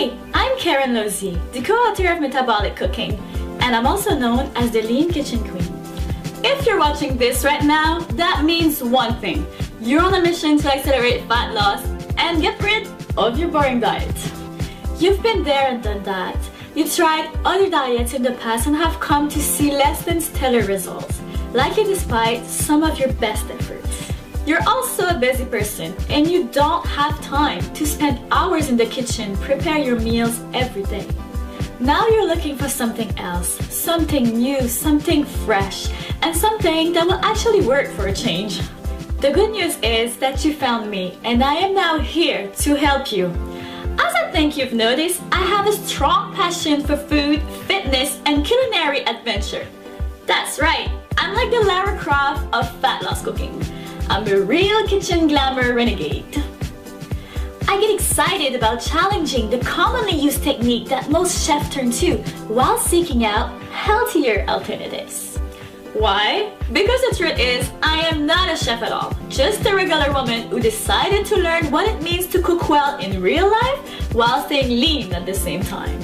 Hey, I'm Karen Lozi, the co-author of Metabolic Cooking, and I'm also known as the Lean Kitchen Queen. If you're watching this right now, that means one thing. You're on a mission to accelerate fat loss and get rid of your boring diet. You've been there and done that. You've tried other diets in the past and have come to see less than stellar results, likely despite some of your best efforts. You're also a busy person and you don't have time to spend hours in the kitchen preparing your meals every day. Now you're looking for something else, something new, something fresh, and something that will actually work for a change. The good news is that you found me, and I am now here to help you. As I think you've noticed, I have a strong passion for food, fitness, and culinary adventure. That's right, I'm like the Lara Croft of fat loss cooking. I'm a real kitchen glamour renegade. I get excited about challenging the commonly used technique that most chefs turn to while seeking out healthier alternatives. Why? Because the truth is, I am not a chef at all, just a regular woman who decided to learn what it means to cook well in real life while staying lean at the same time.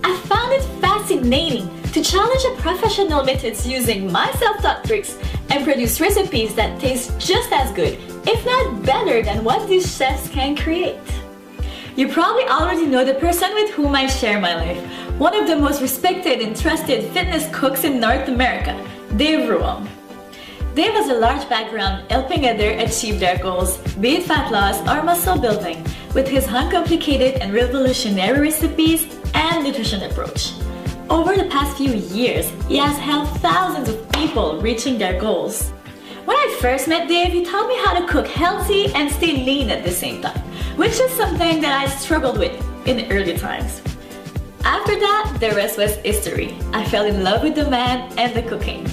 I found it fascinating to challenge the professional methods using my self-taught tricks and produce recipes that taste just as good, if not better than what these chefs can create. You probably already know the person with whom I share my life, one of the most respected and trusted fitness cooks in North America, Dave Ruam. Dave has a large background helping others achieve their goals, be it fat loss or muscle building, with his uncomplicated and revolutionary recipes and nutrition approach. Over the past few years, he has helped thousands of people reaching their goals. When I first met Dave, he taught me how to cook healthy and stay lean at the same time, which is something that I struggled with in the early times. After that, the rest was history. I fell in love with the man and the cooking.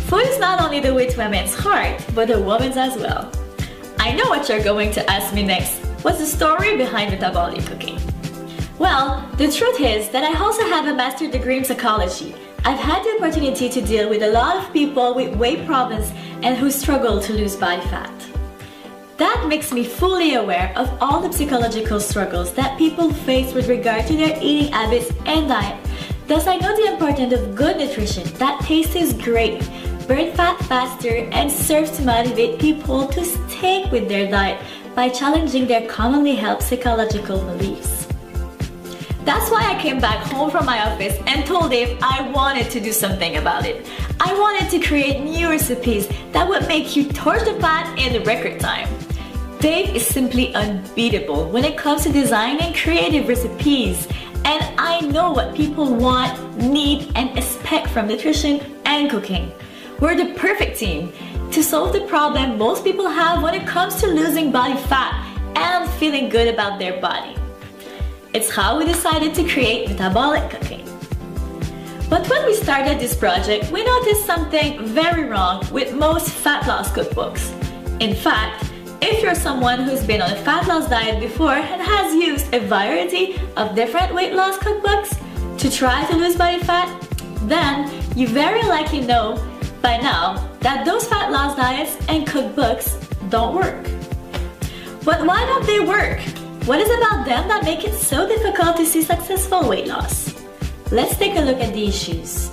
Food is not only the way to a man's heart, but a woman's as well. I know what you're going to ask me next. What's the story behind metabolic cooking? Well, the truth is that I also have a master's degree in psychology. I've had the opportunity to deal with a lot of people with weight problems and who struggle to lose body fat. That makes me fully aware of all the psychological struggles that people face with regard to their eating habits and diet. Thus, I know the importance of good nutrition that tastes great, burn fat faster, and serves to motivate people to stick with their diet by challenging their commonly held psychological beliefs. That's why I came back home from my office and told Dave I wanted to do something about it. I wanted to create new recipes that would make you torch the fat in record time. Dave is simply unbeatable when it comes to designing creative recipes, and I know what people want, need, and expect from nutrition and cooking. We're the perfect team to solve the problem most people have when it comes to losing body fat and feeling good about their body. It's how we decided to create metabolic cooking. But when we started this project, we noticed something very wrong with most fat loss cookbooks. In fact, if you're someone who's been on a fat loss diet before and has used a variety of different weight loss cookbooks to try to lose body fat, then you very likely know by now that those fat loss diets and cookbooks don't work. But why don't they work? What is about them that make it so difficult to see successful weight loss? Let's take a look at the issues.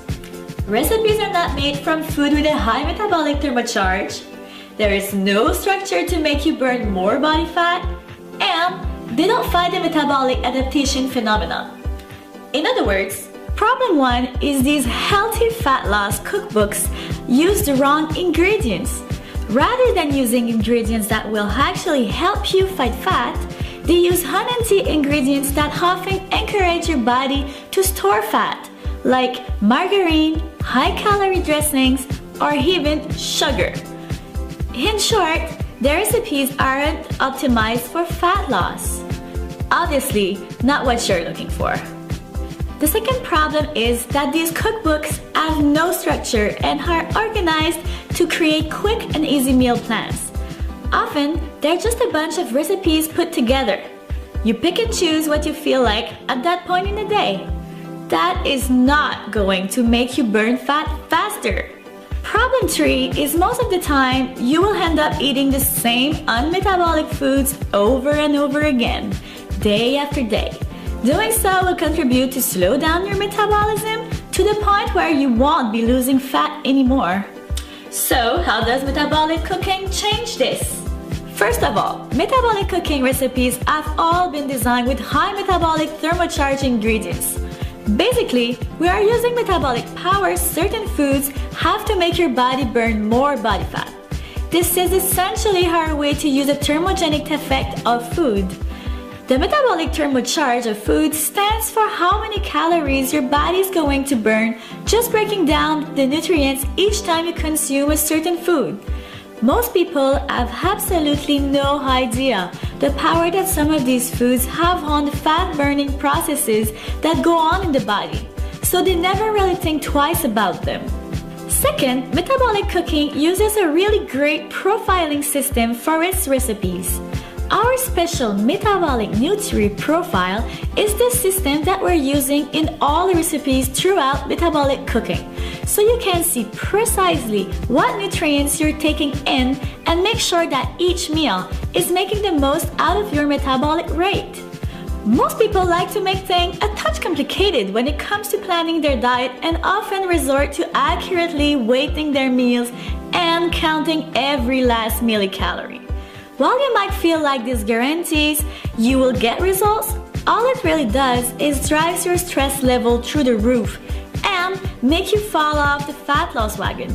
Recipes are not made from food with a high metabolic thermocharge. There is no structure to make you burn more body fat, and they don't fight the metabolic adaptation phenomenon. In other words, problem one is these healthy fat loss cookbooks use the wrong ingredients. Rather than using ingredients that will actually help you fight fat, they use unhealthy ingredients that often encourage your body to store fat, like margarine, high-calorie dressings, or even sugar. In short, their recipes aren't optimized for fat loss. Obviously, not what you're looking for. The second problem is that these cookbooks have no structure and are organized to create quick and easy meal plans. Often, they're just a bunch of recipes put together. You pick and choose what you feel like at that point in the day. That is not going to make you burn fat faster. Problem 3 is most of the time, you will end up eating the same unmetabolic foods over and over again, day after day. Doing so will contribute to slow down your metabolism to the point where you won't be losing fat anymore. So, how does metabolic cooking change this? First of all, metabolic cooking recipes have all been designed with high metabolic thermocharged ingredients. Basically, we are using metabolic power certain foods have to make your body burn more body fat. This is essentially our way to use a thermogenic effect of food. The metabolic thermocharge of food stands for how many calories your body is going to burn just breaking down the nutrients each time you consume a certain food. Most people have absolutely no idea the power that some of these foods have on the fat-burning processes that go on in the body, so they never really think twice about them. Second, metabolic cooking uses a really great profiling system for its recipes. Our special metabolic nutri profile is the system that we're using in all the recipes throughout metabolic cooking, so you can see precisely what nutrients you're taking in and make sure that each meal is making the most out of your metabolic rate. Most people like to make things a touch complicated when it comes to planning their diet and often resort to accurately weighting their meals and counting every last millicalorie. While you might feel like this guarantees you will get results, all it really does is drives your stress level through the roof and make you fall off the fat loss wagon.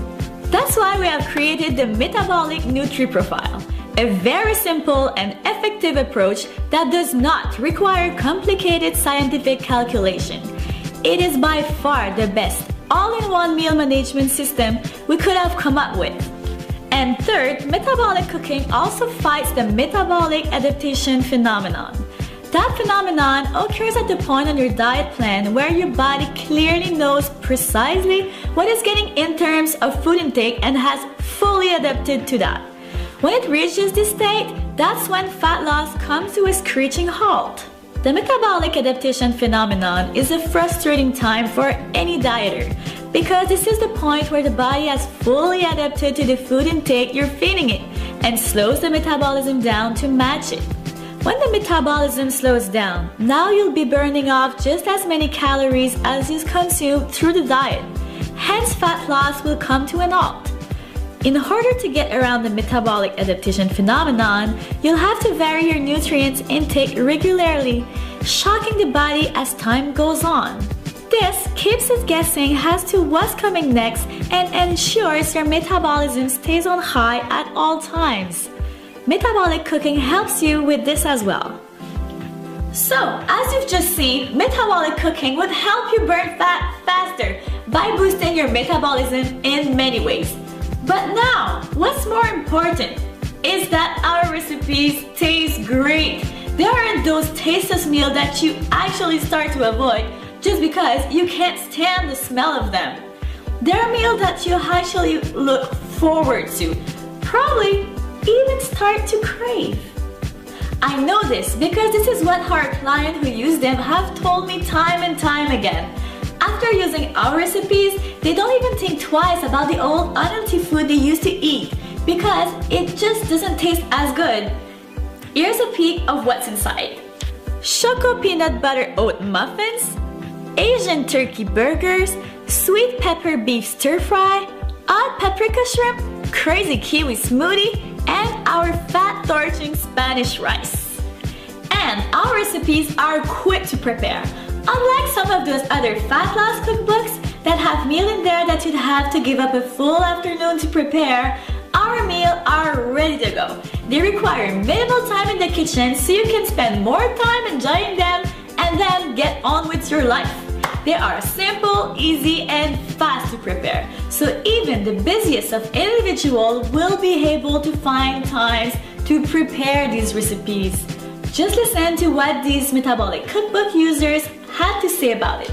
That's why we have created the Metabolic Nutri Profile, a very simple and effective approach that does not require complicated scientific calculation. It is by far the best all-in-one meal management system we could have come up with. And third, metabolic cooking also fights the metabolic adaptation phenomenon. That phenomenon occurs at the point on your diet plan where your body clearly knows precisely what it's getting in terms of food intake and has fully adapted to that. When it reaches this state, that's when fat loss comes to a screeching halt. The metabolic adaptation phenomenon is a frustrating time for any dieter because this is the point where the body has fully adapted to the food intake you're feeding it and slows the metabolism down to match it. When the metabolism slows down, now you'll be burning off just as many calories as you consume through the diet. Hence, fat loss will come to an halt. In order to get around the metabolic adaptation phenomenon, you'll have to vary your nutrients intake regularly, shocking the body as time goes on. This keeps us guessing as to what's coming next and ensures your metabolism stays on high at all times. Metabolic cooking helps you with this as well. So, as you've just seen, metabolic cooking would help you burn fat faster by boosting your metabolism in many ways. But now, what's more important is that our recipes taste great. They aren't those tasteless meals that you actually start to avoid just because you can't stand the smell of them. They're meals that you actually look forward to, probably even start to crave. I know this because this is what our clients who use them have told me time and time again. After using our recipes, they don't even think twice about the old unhealthy food they used to eat because it just doesn't taste as good. Here's a peek of what's inside. Choco peanut butter oat muffins, Asian turkey burgers, sweet pepper beef stir fry, hot paprika shrimp, crazy kiwi smoothie, and our fat torching Spanish rice. And our recipes are quick to prepare. Unlike some of those other fat loss cookbooks that have meals in there that you'd have to give up a full afternoon to prepare, our meals are ready to go. They require minimal time in the kitchen so you can spend more time enjoying them and then get on with your life. They are simple, easy, and fast to prepare, so even the busiest of individuals will be able to find times to prepare these recipes. Just listen to what these metabolic cookbook users had to say about it.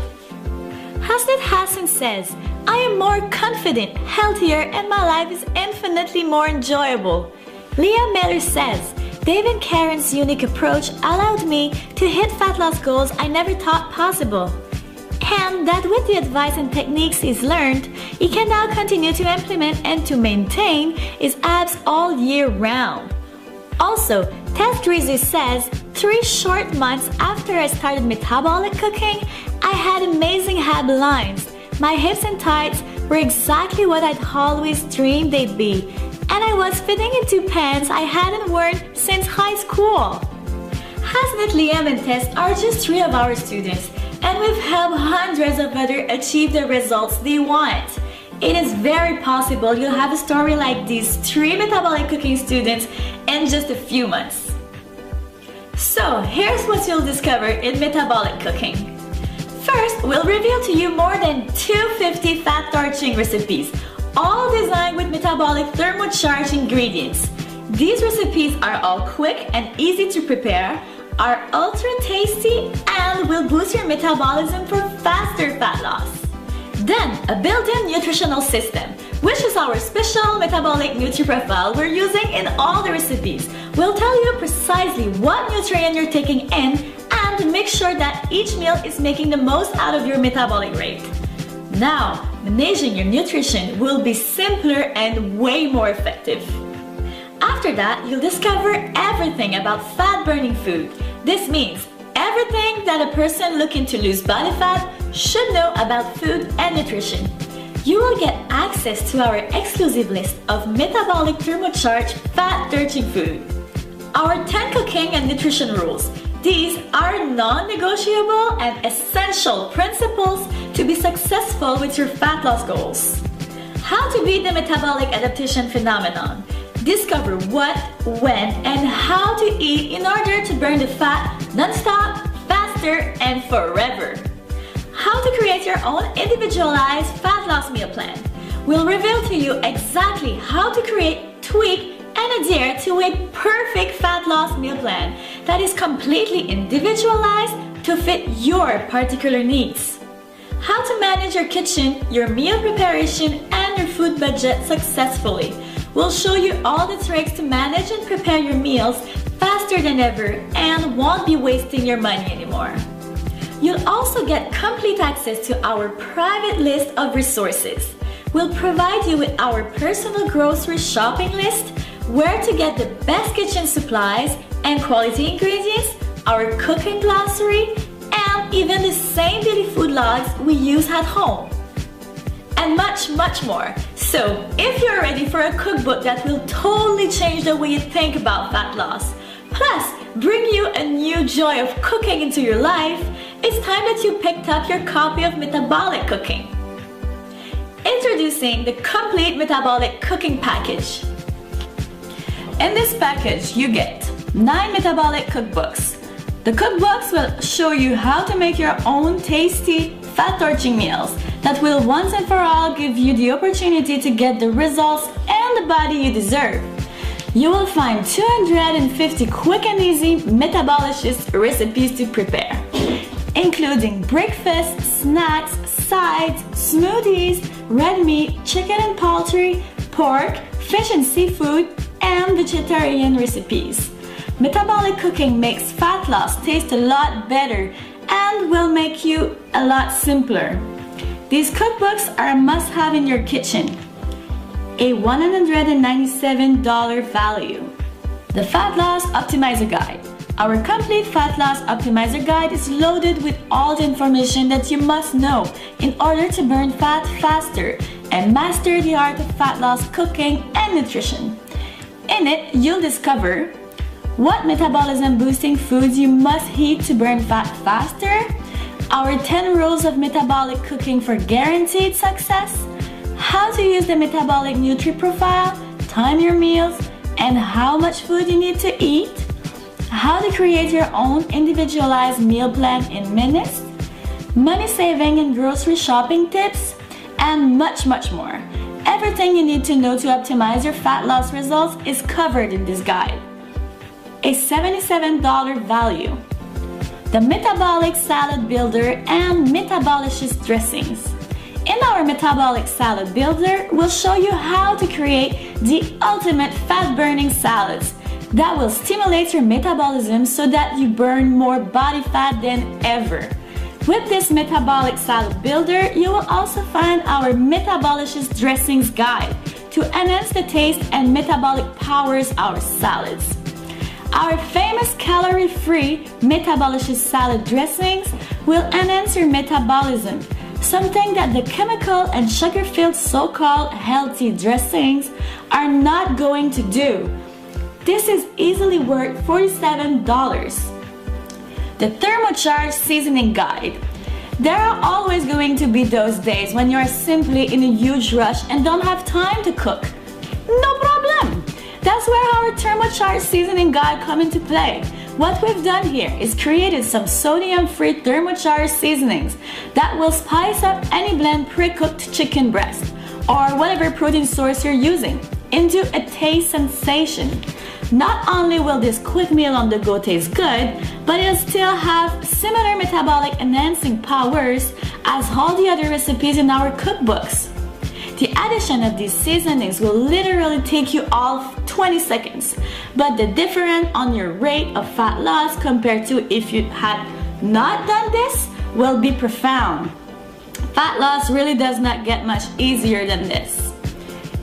Hasnat Hassan says, I am more confident, healthier, and my life is infinitely more enjoyable. Leah Miller says, Dave and Karen's unique approach allowed me to hit fat loss goals I never thought possible. And that with the advice and techniques he's learned, he can now continue to implement and to maintain his abs all year round. Also, Tess Grizzly says, 3 short months after I started metabolic cooking, I had amazing ab lines. My hips and thighs were exactly what I'd always dreamed they'd be, and I was fitting into pants I hadn't worn since high school. Hasnat, Liam, and Tess are just 3 of our students, and we've helped hundreds of others achieve the results they want. It is very possible you'll have a story like these 3 metabolic cooking students in just a few months. So here's what you'll discover in metabolic cooking. First, we'll reveal to you more than 250 fat torching recipes, all designed with metabolic thermocharged ingredients. These recipes are all quick and easy to prepare, are ultra tasty, and will boost your metabolism for faster fat loss. Then, a built-in nutritional system, which is our special metabolic nutri-profile we're using in all the recipes. We'll tell you precisely what nutrient you're taking in and make sure that each meal is making the most out of your metabolic rate. Now, managing your nutrition will be simpler and way more effective. After that, you'll discover everything about fat-burning food. This means everything that a person looking to lose body fat should know about food and nutrition. You will get access to our exclusive list of metabolic thermocharged fat-torching food. Our 10 cooking and nutrition rules. These are non-negotiable and essential principles to be successful with your fat loss goals. How to beat the metabolic adaptation phenomenon. Discover what, when, and how to eat in order to burn the fat non-stop, faster, and forever. How to create your own individualized fat loss meal plan. We'll reveal to you exactly how to create, tweak, and adhere to a perfect fat loss meal plan that is completely individualized to fit your particular needs. How to manage your kitchen, your meal preparation, and your food budget successfully. We'll show you all the tricks to manage and prepare your meals faster than ever and won't be wasting your money anymore. You'll also get complete access to our private list of resources. We'll provide you with our personal grocery shopping list, where to get the best kitchen supplies and quality ingredients, our cooking glossary, and even the same daily food logs we use at home. And much, much more. So, if you're ready for a cookbook that will totally change the way you think about fat loss, plus bring you a new joy of cooking into your life, it's time that you picked up your copy of Metabolic Cooking. Introducing the complete metabolic cooking package. In this package, you get 9 metabolic cookbooks. The cookbooks will show you how to make your own tasty, fat-torching meals that will once and for all give you the opportunity to get the results and the body you deserve. You will find 250 quick and easy metabolicious recipes to prepare, including breakfast, snacks, sides, smoothies, red meat, chicken and poultry, pork, fish and seafood, and vegetarian recipes. Metabolic cooking makes fat loss taste a lot better and will make you a lot simpler. These cookbooks are a must-have in your kitchen. A $197 value. The Fat Loss Optimizer Guide. Our complete Fat Loss Optimizer Guide is loaded with all the information that you must know in order to burn fat faster and master the art of fat loss cooking and nutrition. In it, you'll discover what metabolism boosting foods you must eat to burn fat faster, our 10 rules of metabolic cooking for guaranteed success, how to use the metabolic nutri-profile, time your meals, and how much food you need to eat, how to create your own individualized meal plan in minutes, money saving and grocery shopping tips, and much, much more. Everything you need to know to optimize your fat loss results is covered in this guide. A $77 value. The Metabolic Salad Builder and Metabolicious Dressings. In our Metabolic Salad Builder, we'll show you how to create the ultimate fat-burning salads that will stimulate your metabolism so that you burn more body fat than ever. With this Metabolic Salad Builder, you will also find our Metabolicious Dressings Guide to enhance the taste and metabolic powers our salads. Our famous calorie-free metabolicious salad dressings will enhance your metabolism, something that the chemical and sugar-filled so-called healthy dressings are not going to do. This is easily worth $47. The thermocharged seasoning guide. There are always going to be those days when you are simply in a huge rush and don't have time to cook. No problem! That's where our thermocharged seasoning guide comes into play. What we've done here is created some sodium-free thermocharged seasonings that will spice up any blend pre-cooked chicken breast or whatever protein source you're using into a taste sensation. Not only will this quick meal on the go taste good, but it'll still have similar metabolic enhancing powers as all the other recipes in our cookbooks. The addition of these seasonings will literally take you off 20 seconds, but the difference on your rate of fat loss compared to if you had not done this will be profound. Fat loss really does not get much easier than this.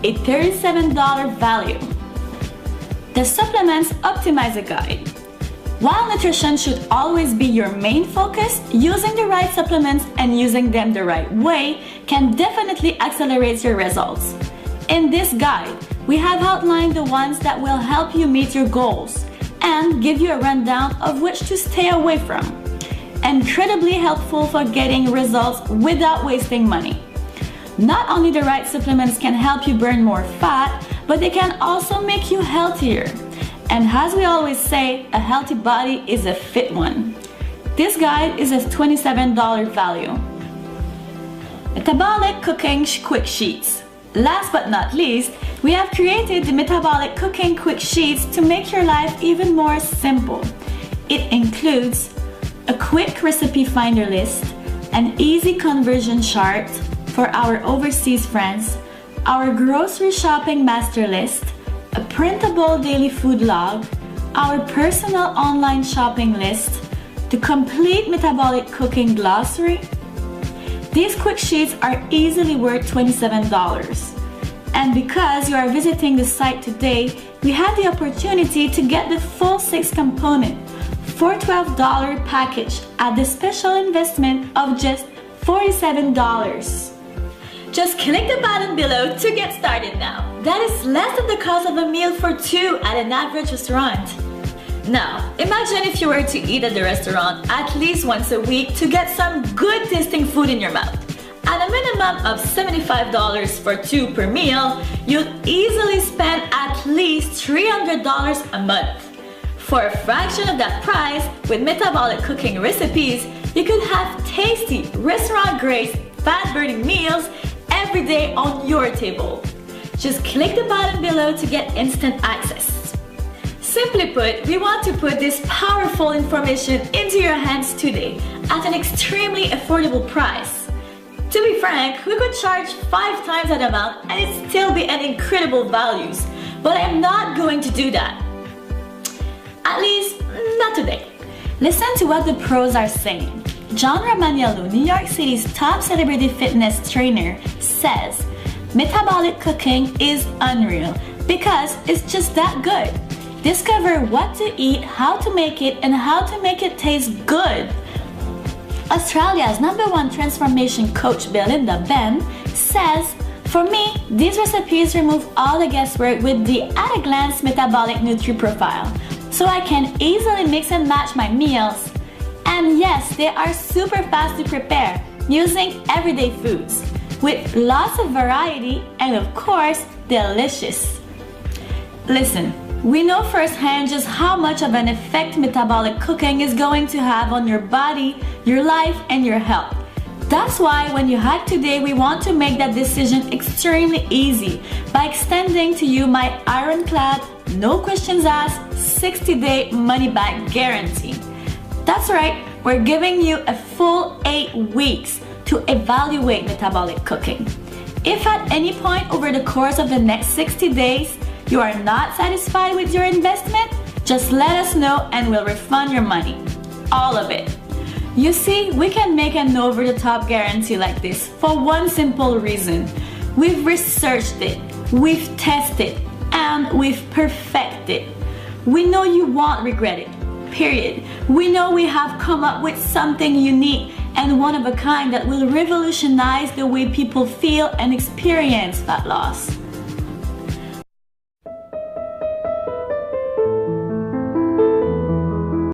A $37 value. The Supplements Optimizer Guide. While nutrition should always be your main focus, using the right supplements and using them the right way can definitely accelerate your results. In this guide, we have outlined the ones that will help you meet your goals and give you a rundown of which to stay away from. Incredibly helpful for getting results without wasting money. Not only the right supplements can help you burn more fat, but they can also make you healthier. And as we always say, a healthy body is a fit one. This guide is a $27 value. Metabolic Cooking Quick Sheets. Last but not least, we have created the Metabolic Cooking Quick Sheets to make your life even more simple. It includes a quick recipe finder list, an easy conversion chart for our overseas friends, our grocery shopping master list, a printable daily food log, our personal online shopping list, the complete metabolic cooking glossary. These quick sheets are easily worth $27. And because you are visiting the site today, we have the opportunity to get the full 6-component for $12 package at the special investment of just $47. Just click the button below to get started now. That is less than the cost of a meal for two at an average restaurant. Now, imagine if you were to eat at the restaurant at least once a week to get some good tasting food in your mouth. At a minimum of $75 for two per meal, you'll easily spend at least $300 a month. For a fraction of that price, with metabolic cooking recipes, you could have tasty, restaurant-grade, fat-burning meals every day on your table. Just click the button below to get instant access. Simply put, we want to put this powerful information into your hands today at an extremely affordable price. To be frank, we could charge 5 times that amount and it'd still be an incredible values, but I am not going to do that. At least, not today. Listen to what the pros are saying. John Romaniello, New York City's top celebrity fitness trainer, says, metabolic cooking is unreal because it's just that good. Discover what to eat, how to make it, and how to make it taste good. Australia's #1 transformation coach, Belinda Ben, says, for me, these recipes remove all the guesswork with the at-a-glance metabolic nutri profile, so I can easily mix and match my meals. And yes, they are super fast to prepare using everyday foods with lots of variety and of course, delicious. Listen, we know firsthand just how much of an effect metabolic cooking is going to have on your body, your life, and your health. That's why when you hack today, we want to make that decision extremely easy by extending to you my ironclad, no questions asked, 60-day money-back guarantee. That's right, we're giving you a full 8 weeks to evaluate metabolic cooking. If at any point over the course of the next 60 days, you are not satisfied with your investment, just let us know and we'll refund your money. All of it. You see, we can make an over-the-top guarantee like this for one simple reason. We've researched it, we've tested, and we've perfected. We know you won't regret it, period. We know we have come up with something unique and one of a kind that will revolutionize the way people feel and experience fat loss.